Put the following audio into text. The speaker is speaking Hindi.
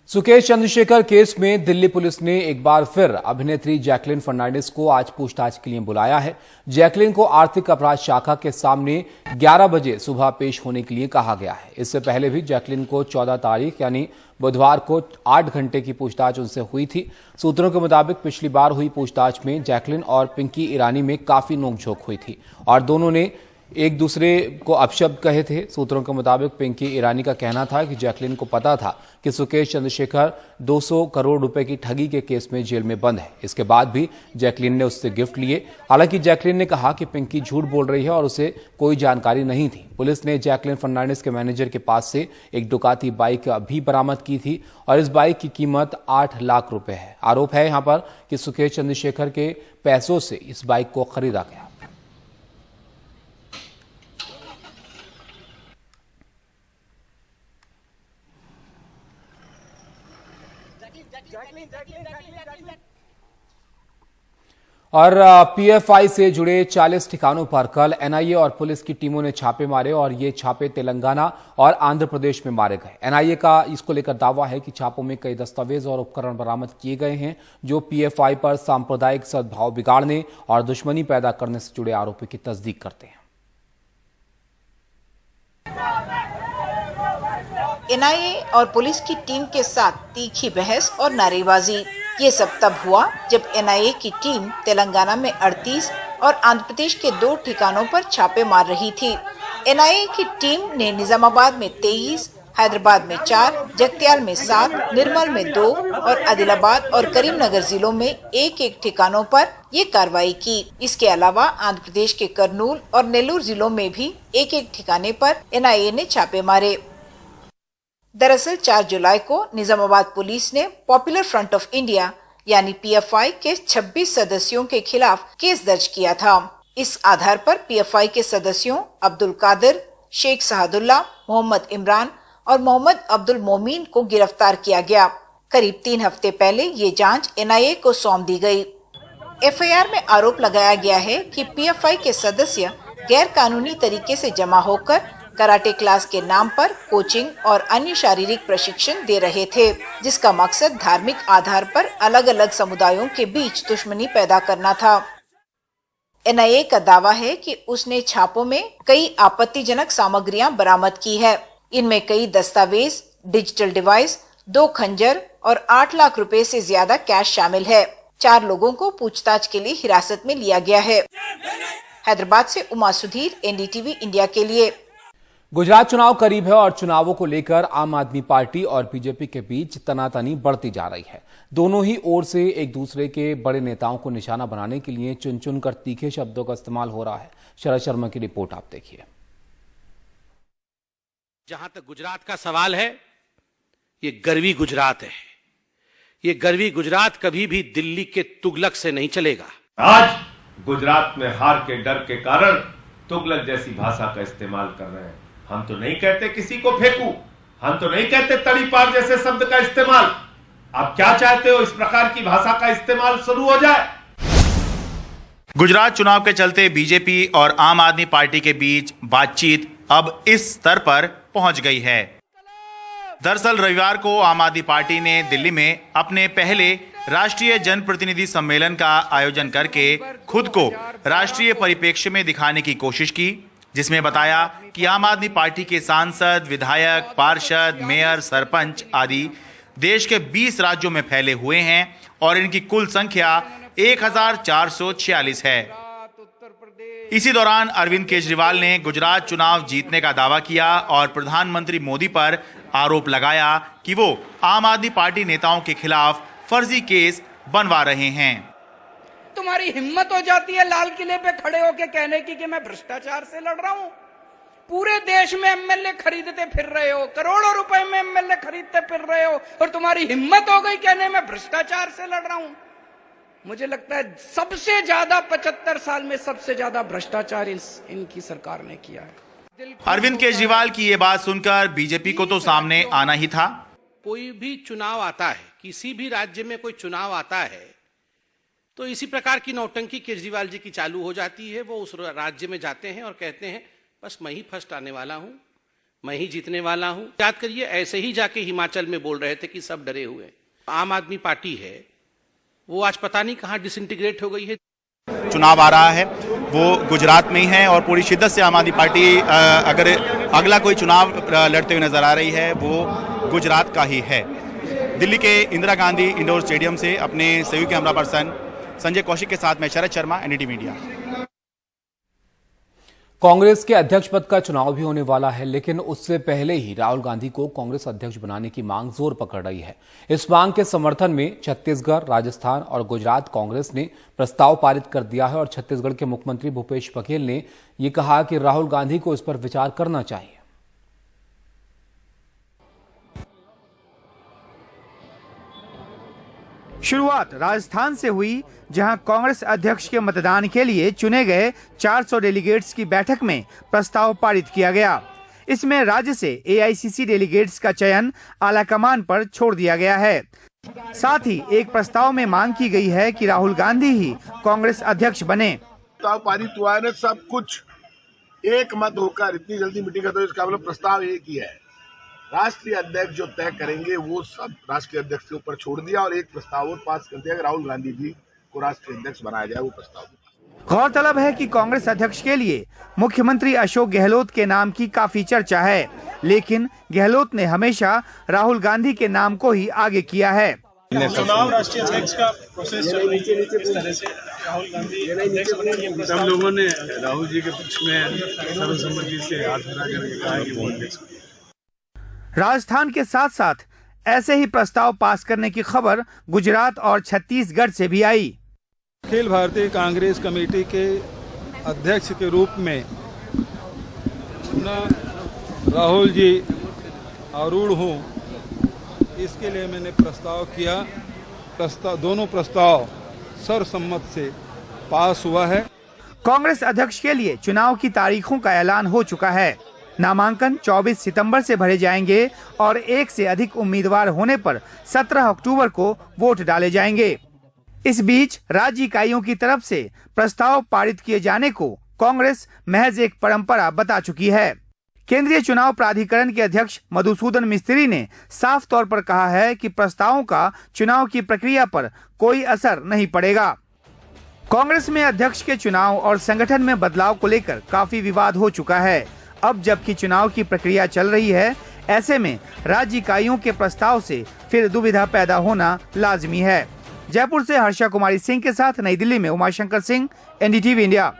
सुकेश चंद्रशेखर केस में दिल्ली पुलिस ने एक बार फिर अभिनेत्री जैकलिन फर्नांडिस को आज पूछताछ के लिए बुलाया है। जैकलिन को आर्थिक अपराध शाखा के सामने 11 बजे सुबह पेश होने के लिए कहा गया है। इससे पहले भी जैकलिन को 14 तारीख यानी बुधवार को 8 घंटे की पूछताछ उनसे हुई थी। सूत्रों के मुताबिक पिछली बार हुई पूछताछ में जैकलिन और पिंकी ईरानी में काफी नोकझोंक हुई थी और दोनों ने एक दूसरे को अपशब्द कहे थे। सूत्रों के मुताबिक पिंकी ईरानी का कहना था कि जैकलिन को पता था कि सुकेश चंद्रशेखर 200 करोड़ रुपए की ठगी के केस में जेल में बंद है। इसके बाद भी जैकलिन ने उससे गिफ्ट लिए। हालांकि जैकलिन ने कहा कि पिंकी झूठ बोल रही है और उसे कोई जानकारी नहीं थी। पुलिस ने जैकलिन फर्नांडिस के मैनेजर के पास से एक डुकाती बाइक भी बरामद की थी और इस बाइक की कीमत 8 लाख रुपए है। आरोप है यहां पर कि सुकेश चंद्रशेखर के पैसों से इस बाइक को खरीदा गया। और पीएफआई से जुड़े 40 ठिकानों पर कल एनआईए और पुलिस की टीमों ने छापे मारे और ये छापे तेलंगाना और आंध्र प्रदेश में मारे गए। एनआईए का इसको लेकर दावा है कि छापों में कई दस्तावेज और उपकरण बरामद किए गए हैं जो पीएफआई पर सांप्रदायिक सद्भाव बिगाड़ने और दुश्मनी पैदा करने से जुड़े आरोपों की तस्दीक करते हैं। एनआईए और पुलिस की टीम के साथ तीखी बहस और नारेबाजी। ये सब तब हुआ जब एनआईए की टीम तेलंगाना में 38 और आंध्र प्रदेश के 2 ठिकानों पर छापे मार रही थी। एनआईए की टीम ने निजामाबाद में 23, हैदराबाद में 4, जगत्याल में 7, निर्मल में 2 और आदिलाबाद और करीमनगर जिलों में एक ठिकानों पर ये कार्रवाई की। इसके अलावा आंध्र प्रदेश के कर्नूल और नेल्लोर जिलों में भी एक ठिकाने पर एनआईए ने छापे मारे। दरअसल 4 जुलाई को निजामाबाद पुलिस ने पॉपुलर फ्रंट ऑफ इंडिया यानी पीएफआई के 26 सदस्यों के खिलाफ केस दर्ज किया था। इस आधार पर पीएफआई के सदस्यों अब्दुल कादिर, शेख साहदुल्ला, मोहम्मद इमरान और मोहम्मद अब्दुल मोमीन को गिरफ्तार किया गया। करीब 3 हफ्ते पहले ये जांच एनआईए को सौंप दी गई। एफआईआर में आरोप लगाया गया है कि पीएफआई के सदस्य गैर कानूनी तरीके से जमा होकर कराटे क्लास के नाम पर कोचिंग और अन्य शारीरिक प्रशिक्षण दे रहे थे, जिसका मकसद धार्मिक आधार पर अलग अलग समुदायों के बीच दुश्मनी पैदा करना था। एनआईए का दावा है कि उसने छापों में कई आपत्तिजनक सामग्रियां बरामद की है। इनमें कई दस्तावेज, डिजिटल डिवाइस, 2 खंजर और 8 लाख रुपए से ज्यादा कैश शामिल है। 4 लोगों को पूछताछ के लिए हिरासत में लिया गया है। हैदराबाद से उमा सुधीर, एनडीटीवी इंडिया के लिए। गुजरात चुनाव करीब है और चुनावों को लेकर आम आदमी पार्टी और बीजेपी के बीच तनातनी बढ़ती जा रही है। दोनों ही ओर से एक दूसरे के बड़े नेताओं को निशाना बनाने के लिए चुन चुनकर तीखे शब्दों का इस्तेमाल हो रहा है। शरद शर्मा की रिपोर्ट आप देखिए। जहां तक गुजरात का सवाल है, ये गरवी गुजरात है। ये गरवी गुजरात कभी भी दिल्ली के तुगलक से नहीं चलेगा। आज गुजरात में हार के डर के कारण तुगलक जैसी भाषा का इस्तेमाल कर रहे हैं। हम तो नहीं कहते किसी को फेंकू, हम तो नहीं कहते तड़ी पार जैसे शब्द का इस्तेमाल। आप क्या चाहते हो, इस प्रकार की भाषा का इस्तेमाल शुरू हो जाए? गुजरात चुनाव के चलते बीजेपी और आम आदमी पार्टी के बीच बातचीत अब इस स्तर पर पहुंच गई है। दरअसल रविवार को आम आदमी पार्टी ने दिल्ली में अपने पहले राष्ट्रीय जनप्रतिनिधि सम्मेलन का आयोजन करके खुद को राष्ट्रीय परिप्रेक्ष्य में दिखाने की कोशिश की, जिसमें बताया कि आम आदमी पार्टी के सांसद, विधायक, पार्षद, मेयर, सरपंच आदि देश के 20 राज्यों में फैले हुए हैं और इनकी कुल संख्या 1446 है। इसी दौरान अरविंद केजरीवाल ने गुजरात चुनाव जीतने का दावा किया और प्रधानमंत्री मोदी पर आरोप लगाया कि वो आम आदमी पार्टी नेताओं के खिलाफ फर्जी केस बनवा रहे हैं। तुम्हारी हिम्मत हो जाती है लाल किले पे खड़े होकर कहने की कि मैं भ्रष्टाचार से लड़ रहा हूं। पूरे देश में एमएलए खरीदते फिर रहे हो, करोड़ों रुपए में एमएलए खरीदते फिर रहे हो और तुम्हारी हिम्मत हो गई कहने में भ्रष्टाचार से लड़ रहा हूं। मुझे लगता है सबसे ज्यादा 75 साल में सबसे ज्यादा भ्रष्टाचार इनकी सरकार ने किया है। अरविंद केजरीवाल की ये बात सुनकर बीजेपी को तो सामने आना ही था। कोई भी चुनाव आता है, किसी भी राज्य में कोई चुनाव आता है तो इसी प्रकार की नौटंकी केजरीवाल जी की चालू हो जाती है। वो उस राज्य में जाते हैं और कहते हैं बस मैं ही फर्स्ट आने वाला हूं, मैं ही जीतने वाला हूं। याद करिए, ऐसे ही जाके हिमाचल में बोल रहे थे कि सब डरे हुए। आम आदमी पार्टी है, वो आज पता नहीं कहां डिसइंटीग्रेट हो गई है। चुनाव आ रहा है वो गुजरात में ही है और पूरी शिद्दत से आम आदमी पार्टी अगर अगला कोई चुनाव लड़ते हुए नजर आ रही है वो गुजरात का ही है। दिल्ली के इंदिरा गांधी इंडोर स्टेडियम से अपने सहयोगी कैमरा पर्सन संजय कौशिक के साथ मैं शरद शर्मा, एनडीटीवी मीडिया। कांग्रेस के अध्यक्ष पद का चुनाव भी होने वाला है, लेकिन उससे पहले ही राहुल गांधी को कांग्रेस अध्यक्ष बनाने की मांग जोर पकड़ रही है। इस मांग के समर्थन में छत्तीसगढ़, राजस्थान और गुजरात कांग्रेस ने प्रस्ताव पारित कर दिया है और छत्तीसगढ़ के मुख्यमंत्री भूपेश बघेल ने यह कहा कि राहुल गांधी को इस पर विचार करना चाहिए। शुरुआत राजस्थान से हुई, जहां कांग्रेस अध्यक्ष के मतदान के लिए चुने गए 400 डेलीगेट्स की बैठक में प्रस्ताव पारित किया गया। इसमें राज्य से एआईसीसी डेलीगेट्स का चयन आलाकमान पर छोड़ दिया गया है। साथ ही एक प्रस्ताव में मांग की गई है कि राहुल गांधी ही कांग्रेस अध्यक्ष बने। प्रस्ताव पारित हुआ है, सब कुछ एक मत होकर इतनी जल्दी मीटिंग तो इसका मतलब प्रस्ताव एक ही है। राष्ट्रीय अध्यक्ष जो तय करेंगे वो सब राष्ट्रीय अध्यक्ष के ऊपर छोड़ दिया और एक प्रस्ताव और पास कर दिया कि राहुल गांधी जी को राष्ट्रीय अध्यक्ष बनाया जाए। वो प्रस्ताव गौरतलब है कि कांग्रेस अध्यक्ष के लिए मुख्यमंत्री अशोक गहलोत के नाम की काफी चर्चा है, लेकिन गहलोत ने हमेशा राहुल गांधी के नाम को ही आगे किया है। चुनाव राष्ट्रीय अध्यक्ष का प्रोसेस चल रही है, इस तरह से राहुल गांधी अध्यक्ष बनेंगे। सब लोगों ने राहुल जी के पक्ष में सर्वसम्मति से हाथ मिला करके कहा कि वो अध्यक्ष। राजस्थान के साथ साथ ऐसे ही प्रस्ताव पास करने की खबर गुजरात और छत्तीसगढ़ से भी आई। अखिल भारतीय कांग्रेस कमेटी के अध्यक्ष के रूप में राहुल जी आरूढ़ हूँ, इसके लिए मैंने प्रस्ताव किया। दोनों प्रस्ताव सर्वसम्मत से पास हुआ है। कांग्रेस अध्यक्ष के लिए चुनाव की तारीखों का ऐलान हो चुका है। नामांकन 24 सितंबर से भरे जाएंगे और एक से अधिक उम्मीदवार होने पर 17 अक्टूबर को वोट डाले जाएंगे। इस बीच राज्य इकाइयों की तरफ से प्रस्ताव पारित किए जाने को कांग्रेस महज एक परंपरा बता चुकी है। केंद्रीय चुनाव प्राधिकरण के अध्यक्ष मधुसूदन मिस्त्री ने साफ तौर पर कहा है कि प्रस्तावों का चुनाव की प्रक्रिया पर कोई असर नहीं पड़ेगा। कांग्रेस में अध्यक्ष के चुनाव और संगठन में बदलाव को लेकर काफी विवाद हो चुका है। अब जबकि चुनाव की प्रक्रिया चल रही है, ऐसे में राज्य इकाइयों के प्रस्ताव से फिर दुविधा पैदा होना लाजमी है। जयपुर से हर्षा कुमारी सिंह के साथ नई दिल्ली में उमाशंकर सिंह, एनडीटीवी इंडिया।